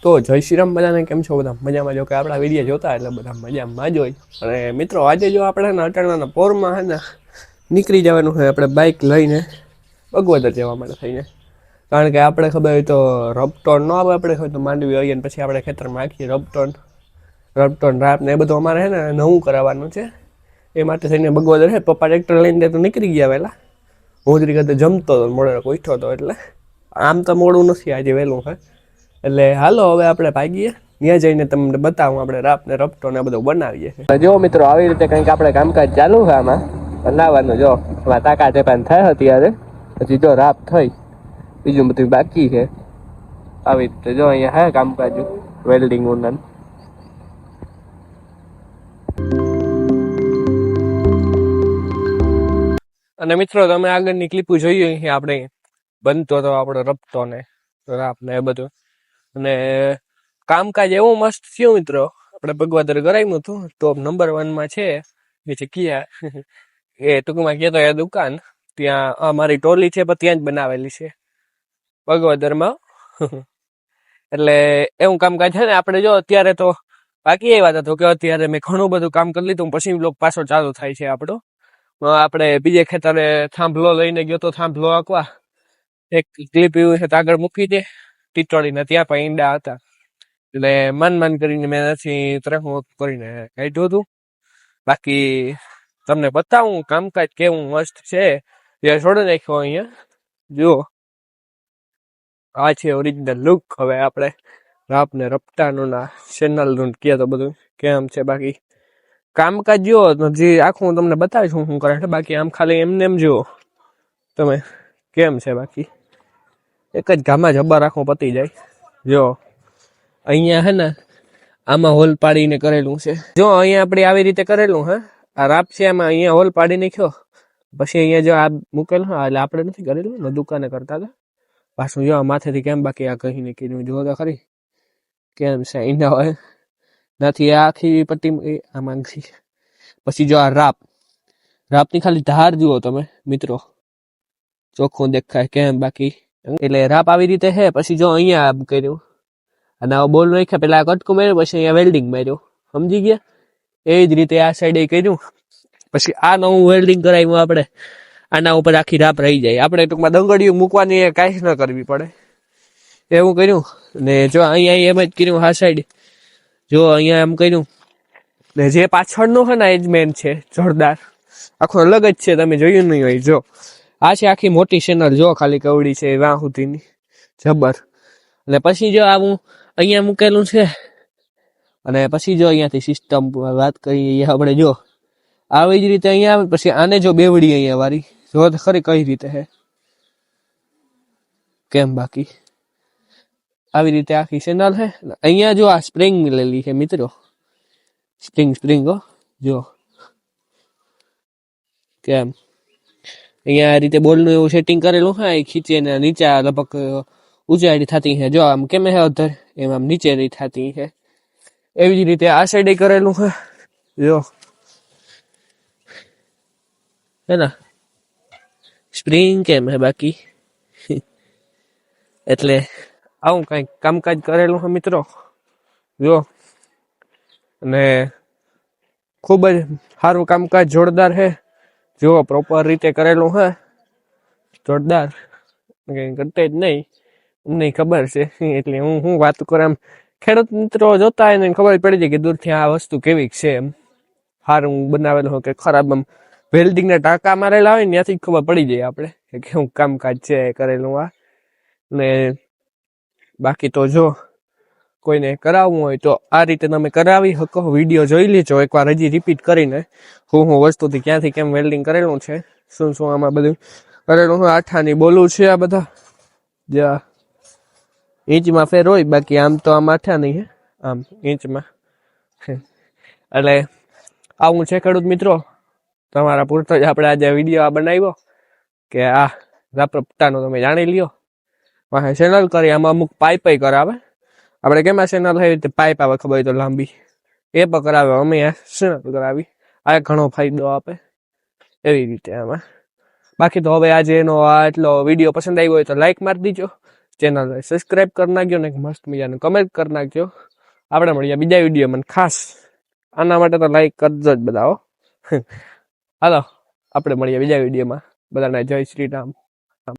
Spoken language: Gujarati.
તો જય શ્રી રામ બધાને કેમ છો બધા મજામાં જો કે આપણા વિડીયો જોતા એટલે બધા મજામાં જ હોય અને મિત્રો આજે જો આપણે અટાણાના પોરમાં હે ને નીકળી જવાનું હોય આપણે બાઇક લઈને બગવદર જવા માટે થઈને કારણ કે આપણે ખબર હોય તો રપટોન ન આવે આપણે હોય તો માંડવી આવીએ ને પછી આપણે ખેતરમાં આખીએ રપટોન રાપ ને એ બધું અમારે છે ને નવું કરાવવાનું છે એ માટે થઈને બગવદર છે પપ્પા ટ્રેક્ટર લઈને તો નીકળી ગયા વહેલા હું જ રીતે જમતો હતો મોડે ઉઠ્યો હતો એટલે આમ તો મોડું નથી આજે વહેલું છે એટલે હાલો હવે આપણે ભાગીએ ત્યાં જઈને તમને બતાવું આપણે રાપ ને રપટો ને બધું બનાવીએ જો મિત્રો આવી રીતે કંઈક આપણે કામકાજ ચાલુ છે આમાં બનાવવાનું જો એમાં તાકા ચેપાન થાય અત્યારે પછી જો રાપ થઈ બીજું બધું બાકી છે આવી રીતે જો અહીંયા હે કામકાજ વેલ્ડિંગ ઉનન અને મિત્રો તમે આગળની ક્લિપો જોઈએ આપણે બનતો હતો આપણો રપટો ને રાપ ને એ બધું અને કામકાજ એવું મસ્ત થયું મિત્રો આપણે બગવદર કરાવ્યું હતું ટોપ નંબર 1 માં છે એ છે કિયા એ ટૂંકમાં કહેતો એ દુકાન ત્યાં અમારી ટોલી છે પણ ત્યાં જ બનાવેલી છે બગવદરમાં એટલે એવું કામકાજ છે ને આપણે જો અત્યારે તો બાકી એ વાત હતું કે અત્યારે મેં ઘણું બધું કામ કરી લીધું પછી બ્લોગ પાછો ચાલુ થાય છે આપણો આપણે બીજે ખેતરે થાંભલો લઈને ગયો તો થાંભલો આંકવા એક ક્લિપ એવું છે આગળ મૂકી દે ટીટોળીને ત્યાં પણ ઈંડા હતા એટલે મન કરીને મેં નથી ત્રેખું કરીને કાઢ્યું હતું બાકી તમને બતાવું કામકાજ કેવું મસ્ત છે એ છોડી નાખ્યો અહીંયા જુઓ આ છે ઓરિજિનલ લુક હવે આપણે રાપ ને રપટાનું ના ચેનલ નું કહે તો બધું કેમ છે બાકી કામકાજ જુઓ જે આખું તમને બતાવીશ હું કરે છે બાકી આમ ખાલી એમને એમ જુઓ તમે કેમ છે બાકી એક જ ગામમાં જબ્બર આખું પતી જાય જો અહીંયા હે ને આમાં હોલ પાડીને કરેલું છે જો અહીંયા આપણે આવી રીતે કરેલું હે આ રાપ છે આમાં અહીંયા હોલ પાડી નાખ્યો પછી અહીંયા જો આ મૂકેલું હા એટલે આપણે નથી કરેલું ને દુકાને કરતા હતા પાછું જો માથેથી કેમ બાકી આ કહીને કીધું જો તો ખરી કેમ છે ઈંડા હોય નથી આ આખી પટ્ટી આમાં પછી જો આ રાપની ખાલી ધાર જુઓ તમે મિત્રો ચોખ્ખું દેખાય કેમ બાકી એટલે રાપ આવી રીતે છે પછી જો અહીંયા આમ કર્યું અને આ બોલ નાખ્યા પેલા કટકું માર્યું પછી અહીંયા વેલ્ડિંગ માર્યું સમજી ગયા એવી જ રીતે આ સાઈડે કર્યું પછી આ નવું વેલ્ડિંગ કરાવ્યું આપણે આના ઉપર આખી રાપ રહી જાય આપણે ટૂંકમાં દંગડીયું મૂકવાની કાંઈ ન કરવી પડે એવું કર્યું ને જો અહીંયા એમ જ કર્યું આ સાઈડ જો અહીંયા એમ કર્યું ને જે પાછળનું છે ને એ જ મેન છે જોરદાર આખું અલગ જ છે તમે જોયું નહીં હોય જો આ છે આખી મોટી ચેનલ જો ખાલી કવડી છે વાં સુધીની જબર અને પછી જો આવું અહીંયા મૂકેલું છે અને પછી જો અહીંયાથી સિસ્ટમ વાત કરીએ આપણે જો આવી જ રીતે અહીંયા આવે પછી આને જો બેવડી અહીંયા વાળી જો ખરી કઈ રીતે હે કેમ બાકી આવી રીતે આખી ચેનલ હે અહીંયા જો આ સ્પ્રિંગ લેલી છે મિત્રો સ્પ્રિંગ જો કેમ અહીંયા આ રીતે બોલનું એવું સેટિંગ કરેલું હા એ ખીચે ને નીચે લગભગ ઊંચાઈ થતી છે જો આમ કેમ હે અધર એમ આમ નીચે રહી થતી છે એવી જ રીતે આ સાઈડે કરેલું છે જો હે ને સ્પ્રિંગ કેમ હે બાકી એટલે આવું કંઈક કામકાજ કરેલું છે મિત્રો જો અને ખૂબ જ સારું કામકાજ જોરદાર છે જો પ્રોપર રીતે કરેલું હે જોરદાર કંઈ કરતે જ નહીં અમને ખબર છે એટલે હું વાત કરું એમ ખેડૂત મિત્રો જોતા હોય ને ખબર પડી જાય કે દૂરથી આ વસ્તુ કેવી છે એમ સારું બનાવેલું હોય કે ખરાબ એમ વેલ્ડિંગના ટાંકા મારેલા હોય ને ત્યાંથી જ ખબર પડી જાય આપણે કે કેવું કામકાજ છે કરેલું આ ને બાકી તો જો કોઈને કરાવવું હોય તો આ રીતે તમે કરાવી શકો વિડીયો જોઈ લેજો એકવાર હજી રિપીટ કરીને હું વસ્તુથી ક્યાંથી કેમ વેલ્ડિંગ કરેલું છે શું આમાં બધું કરેલું હોય આઠાની બોલું છે આ બધા જ્યાં ઇંચમાં ફેર હોય બાકી આમ તો આમ આઠા નહીં હે આમ ઇંચમાં એટલે આવું છે ખેડૂત મિત્રો તમારા પૂરતો જ આપણે આજે વિડીયો આ બનાવ્યો કે આ રાપરપટાનો તમે જાણી લ્યો વાહે ચેનલ કરી આમાં અમુક પાઇપ કરાવે આપણે કેમ આ ચેનલ એવી રીતે પાઇપ આવે ખબર હોય તો લાંબી એ પણ કરાવે અમે આ ચેનલ કરાવી આ ઘણો ફાયદો આપે એવી રીતે આમાં બાકી તો હવે આજે એનો આ એટલો વિડીયો પસંદ આવ્યો હોય તો લાઈક મારી દીજો ચેનલ સબસ્ક્રાઈબ કરી નાખજો ને મસ્ત મજાનું કમેન્ટ કરી નાખજો. આપણે મળીએ બીજા વિડીયોમાં. ખાસ આના માટે તો લાઈક કરજો જ બધા હો. હાલો આપણે મળીએ બીજા વિડીયોમાં. બધાને જય શ્રી રામ.